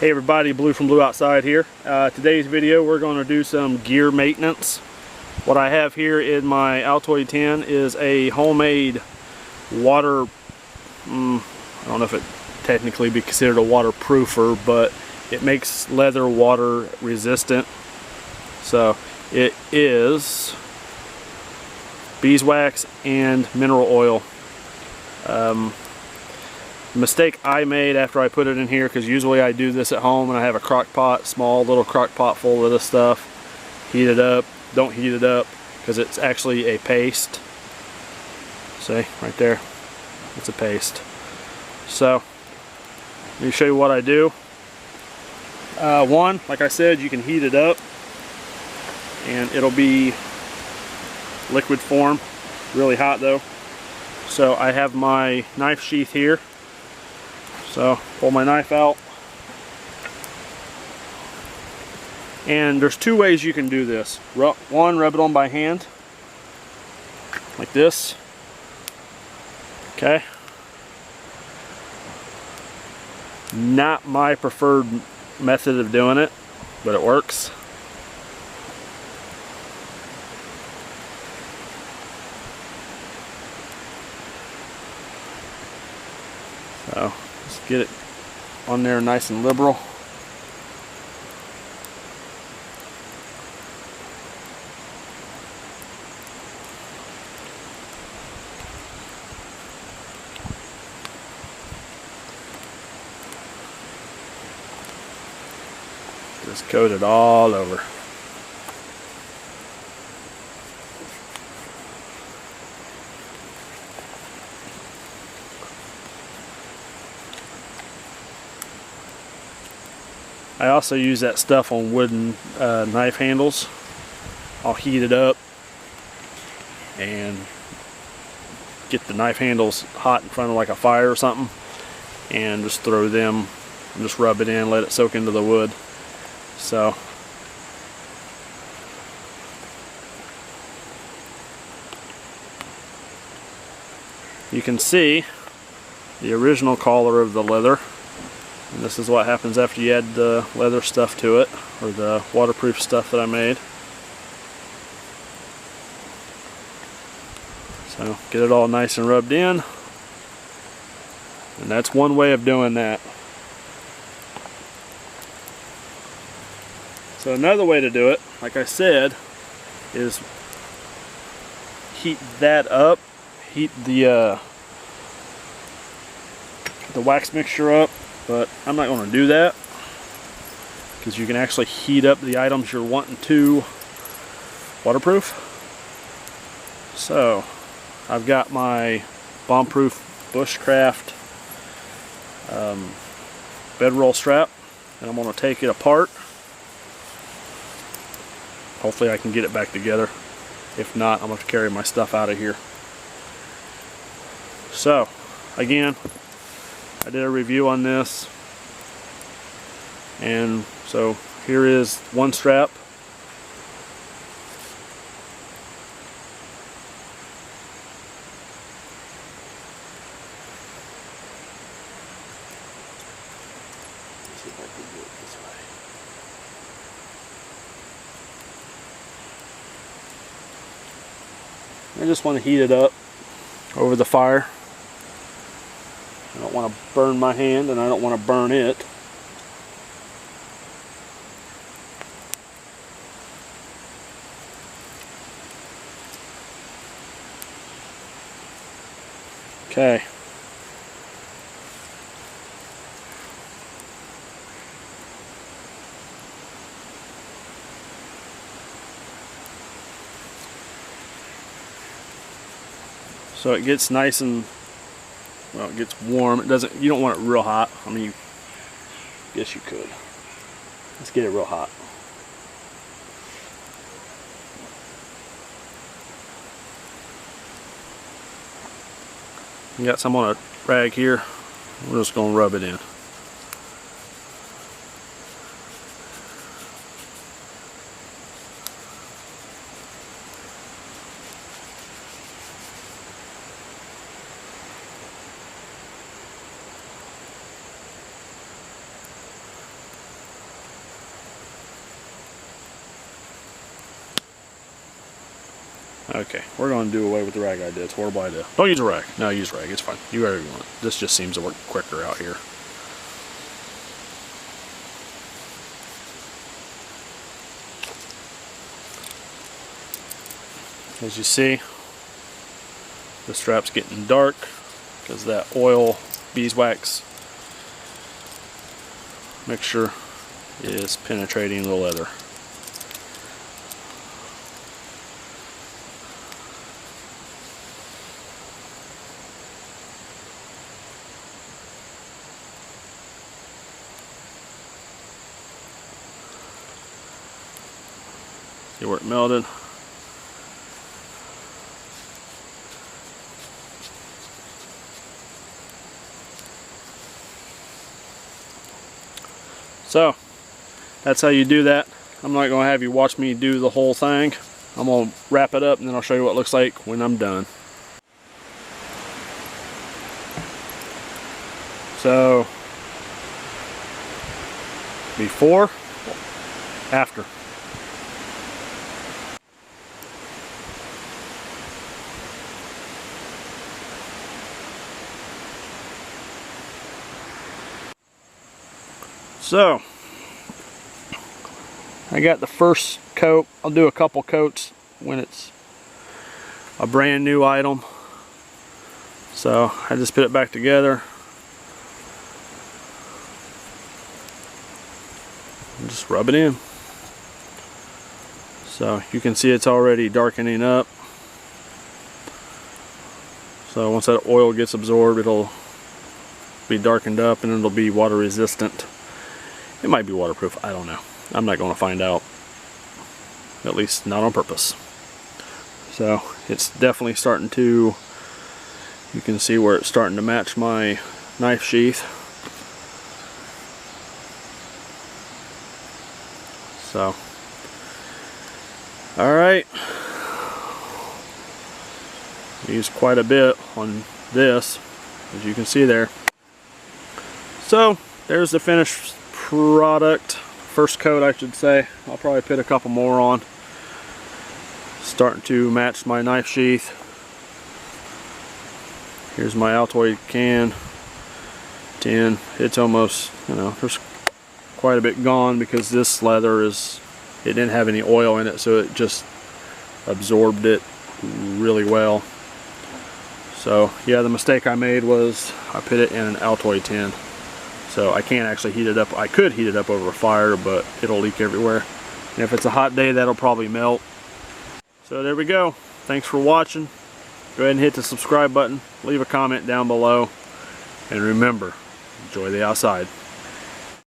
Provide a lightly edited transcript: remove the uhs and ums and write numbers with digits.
Hey everybody, Blue from Blue Outside here. Today's video we're going to do some gear maintenance. What I have here in my Altoid 10 is a homemade water, I don't know if it technically be considered a waterproofer, but it makes leather water resistant. So it is beeswax and mineral oil. Mistake I made after I put it in here, because usually I do this at home and I have a crock pot, small little crock pot full of this stuff, heat it up. Don't heat it up because it's actually a paste. See right there, it's a paste. So let me show you what I do. One, like I said, you can heat it up and it'll be liquid form, really hot though. So I have my knife sheath here. So pull my knife out, and there's two ways you can do this. One, rub it on by hand, like this. Okay. Not my preferred method of doing it, but it works. So let's get it on there nice and liberal. Just coat it all over. I also use that stuff on wooden knife handles. I'll heat it up and get the knife handles hot in front of like a fire or something, and just throw them and just rub it in, let it soak into the wood. So you can see the original color of the leather. And this is what happens after you add the leather stuff to it, or the waterproof stuff that I made. So get it all nice and rubbed in. And that's one way of doing that. So another way to do it, like I said, is heat that up, heat the wax mixture up. But I'm not going to do that, because you can actually heat up the items you're wanting to waterproof. So I've got my bomb-proof Bushcraft bedroll strap, and I'm going to take it apart. Hopefully I can get it back together. If not, I'm going to carry my stuff out of here. So again, I did a review on this, and so here is one strap. Let's see if I can do it this way. I just want to heat it up over the fire. I don't want to burn my hand, and I don't want to burn it. Okay. So it gets nice and, well, it gets warm. It doesn't, you don't want it real hot. I mean, guess you could. Let's get it real hot. You got some on a rag here. We're just going to rub it in. Okay, we're going to do away with the rag idea. It's a horrible idea. Don't use a rag. No, use rag. It's fine. You whatever you want. This just seems to work quicker out here. As you see, the strap's getting dark because that oil beeswax mixture is penetrating the leather. See where it melted? So, that's how you do that. I'm not going to have you watch me do the whole thing. I'm going to wrap it up and then I'll show you what it looks like when I'm done. So, before, after. So, I got the first coat. I'll do a couple coats when it's a brand new item. So, I just put it back together. And just rub it in. So, you can see it's already darkening up. So, once that oil gets absorbed, it'll be darkened up and it'll be water resistant. It might be waterproof, I don't know. I'm not going to find out. At least not on purpose. So it's definitely starting to, you can see where it's starting to match my knife sheath. So, alright. Used quite a bit on this, as you can see there. So, there's the finished product, first coat I should say. I'll probably put a couple more on. Starting to match my knife sheath. Here's my Altoid can tin. It's almost, you know, there's quite a bit gone because this leather is, it didn't have any oil in it, so it just absorbed it really well. So yeah, the mistake I made was I put it in an Altoid tin. So I can't actually heat it up. I could heat it up over a fire, but it'll leak everywhere. And if it's a hot day, that'll probably melt. So there we go. Thanks for watching. Go ahead and hit the subscribe button. Leave a comment down below. And remember, enjoy the outside.